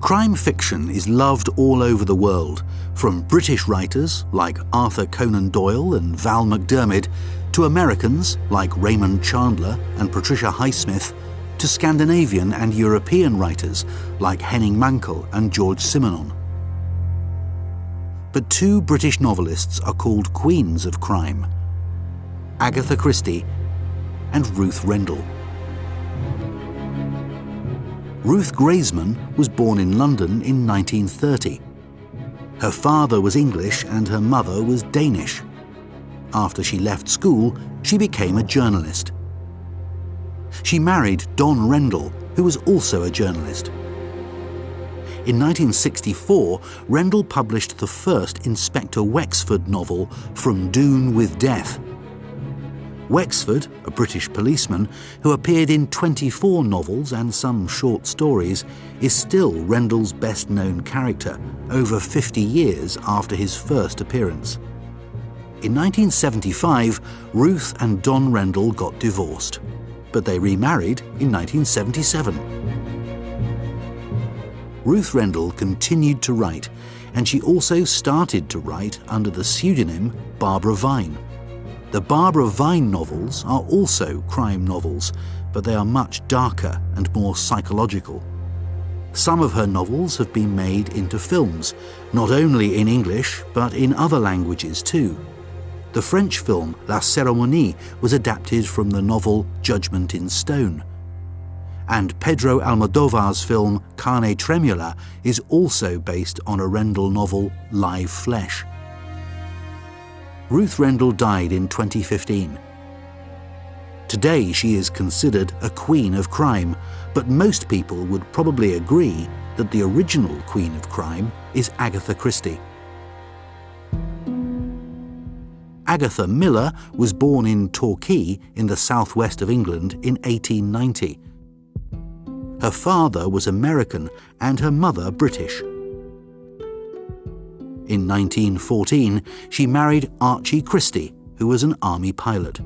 Crime fiction is loved all over the world, from British writers like Arthur Conan Doyle and Val McDermid, to Americans like Raymond Chandler and Patricia Highsmith, to Scandinavian and European writers like Henning Mankell and George Simenon. But two British novelists are called queens of crime: Agatha Christie and Ruth Rendell. Ruth Graysman was born in London in 1930. Her father was English and her mother was Danish. After she left school, she became a journalist. She married Don Rendell, who was also a journalist. In 1964, Rendell published the first Inspector Wexford novel, From Doon with Death. Wexford, a British policeman who appeared in 24 novels and some short stories, is still Rendell's best-known character, over 50 years after his first appearance. In 1975, Ruth and Don Rendell got divorced, but they remarried in 1977. Ruth Rendell continued to write, and she also started to write under the pseudonym Barbara Vine. The Barbara Vine novels are also crime novels, but they are much darker and more psychological. Some of her novels have been made into films, not only in English, but in other languages too. The French film La Cérémonie was adapted from the novel Judgment in Stone. And Pedro Almodóvar's film Carne Tremula is also based on a Rendell novel, Live Flesh. Ruth Rendell died in 2015. Today she is considered a queen of crime, but most people would probably agree that the original queen of crime is Agatha Christie. Agatha Miller was born in Torquay in the southwest of England in 1890. Her father was American and her mother British. In 1914, she married Archie Christie, who was an army pilot.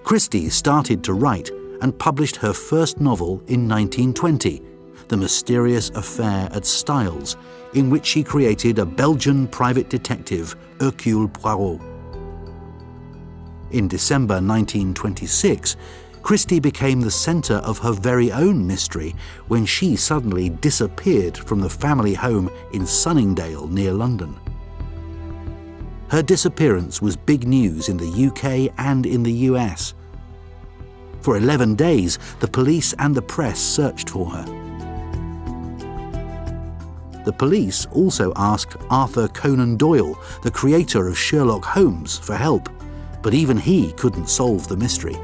Christie started to write and published her first novel in 1920, The Mysterious Affair at Styles, in which she created a Belgian private detective, Hercule Poirot. In December 1926, Christie became the centre of her very own mystery when she suddenly disappeared from the family home in Sunningdale near London. Her disappearance was big news in the UK and in the US. For 11 days, the police and the press searched for her. The police also asked Arthur Conan Doyle, the creator of Sherlock Holmes, for help, but even he couldn't solve the mystery.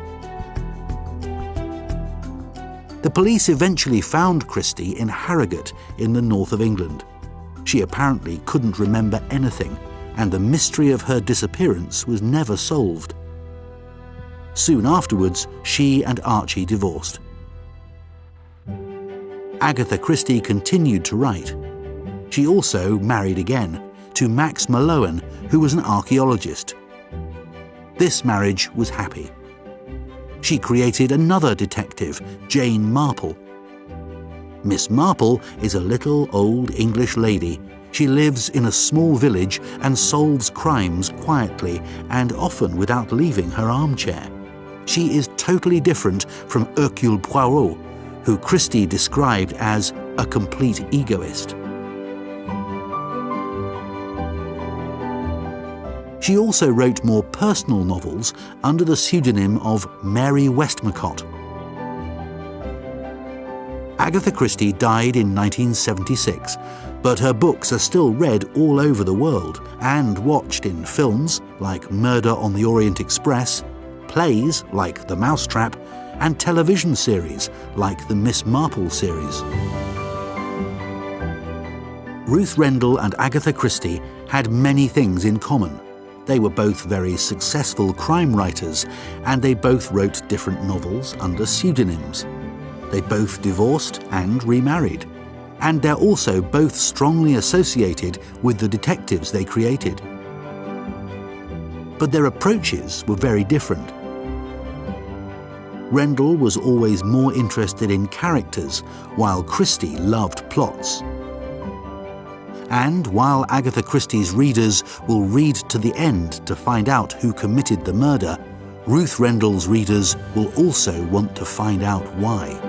The police eventually found Christie in Harrogate in the north of England. She apparently couldn't remember anything, and the mystery of her disappearance was never solved. Soon afterwards, she and Archie divorced. Agatha Christie continued to write. She also married again, to Max Mallowan, who was an archaeologist. This marriage was happy. She created another detective, Jane Marple. Miss Marple is a little old English lady. She lives in a small village and solves crimes quietly and often without leaving her armchair. She is totally different from Hercule Poirot, who Christie described as a complete egoist. She also wrote more personal novels under the pseudonym of Mary Westmacott. Agatha Christie died in 1976, but her books are still read all over the world and watched in films like Murder on the Orient Express, plays like The Mousetrap, and television series like the Miss Marple series. Ruth Rendell and Agatha Christie had many things in common. They were both very successful crime writers, and they both wrote different novels under pseudonyms. They both divorced and remarried, and they're also both strongly associated with the detectives they created. But their approaches were very different. Rendell was always more interested in characters, while Christie loved plots. And while Agatha Christie's readers will read to the end to find out who committed the murder, Ruth Rendell's readers will also want to find out why.